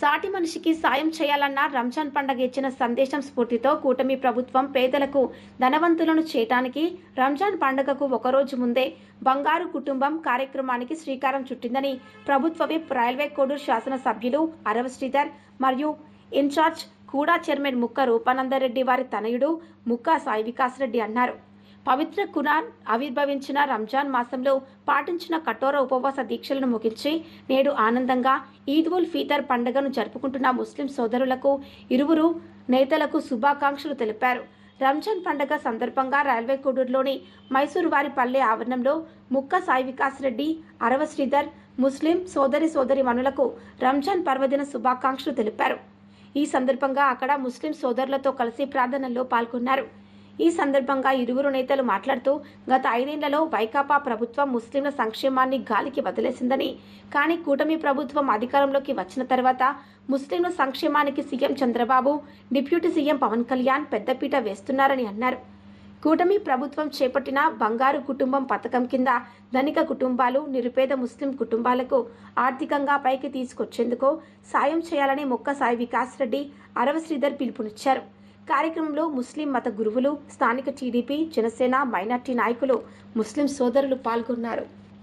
సాటి మనిషికి సాయం చేయాలన్న రంజాన్ పండుగ ఇచ్చిన సందేశం స్ఫూర్తితో కూటమి ప్రభుత్వం పేదలకు ధనవంతులను చేయటానికి రంజాన్ పండుగకు ఒకరోజు ముందే బంగారు కుటుంబం కార్యక్రమానికి శ్రీకారం చుట్టిందని ప్రభుత్వ విప్ రైల్వే కోడూరు శాసనసభ్యులు అరవ శ్రీధర్ మరియు ఇన్ఛార్జ్ కూడా చైర్మన్ ముక్క రూపానందరెడ్డి వారి తనయుడు ముక్క సాయి వికాస్ రెడ్డి అన్నారు. పవిత్ర ఖురాన్ ఆవిర్భవించిన రంజాన్ మాసంలో పాటించిన కఠోర ఉపవాస దీక్షలను ముగించి నేడు ఆనందంగా ఈద్ ఉల్ ఫితర్ పండుగను జరుపుకుంటున్న ముస్లిం సోదరులకు ఇరువురు నేతలకు శుభాకాంక్షలు తెలిపారు. రంజాన్ పండుగ సందర్భంగా రైల్వే కోడూరులోని మైసూరు వారి పల్లె ఆవరణంలో ముక్క సాయి వికాస్ రెడ్డి, అరవ శ్రీధర్ ముస్లిం సోదరిమణులకు రంజాన్ పర్వదిన శుభాకాంక్షలు తెలిపారు. ఈ సందర్భంగా అక్కడ ముస్లిం సోదరులతో కలిసి ప్రార్థనల్లో పాల్గొన్నారు. ఈ సందర్భంగా ఇరువురు నేతలు మాట్లాడుతూ గత 5 ఏళ్లలో వైకాపా ప్రభుత్వం ముస్లింల సంక్షేమాన్ని గాలికి వదిలేసిందని, కానీ కూటమి ప్రభుత్వం అధికారంలోకి వచ్చిన తర్వాత ముస్లింల సంక్షేమానికి CM Chandrababu, deputy CM Pawan Kalyan పెద్దపీట వేస్తున్నారని అన్నారు. కూటమి ప్రభుత్వం చేపట్టిన బంగారు కుటుంబం పథకం కింద ధనిక కుటుంబాలు, నిరుపేద ముస్లిం కుటుంబాలకు ఆర్థికంగా పైకి తీసుకొచ్చేందుకు సాయం చేయాలని ముక్క సాయి వికాస్ రెడ్డి, అరవ శ్రీధర్ పిలుపునిచ్చారు. కార్యక్రమంలో ముస్లిం మత గురువులు, స్థానిక టీడీపీ, జనసేన, మైనార్టీ నాయకులు, ముస్లిం సోదరులు పాల్గొన్నారు.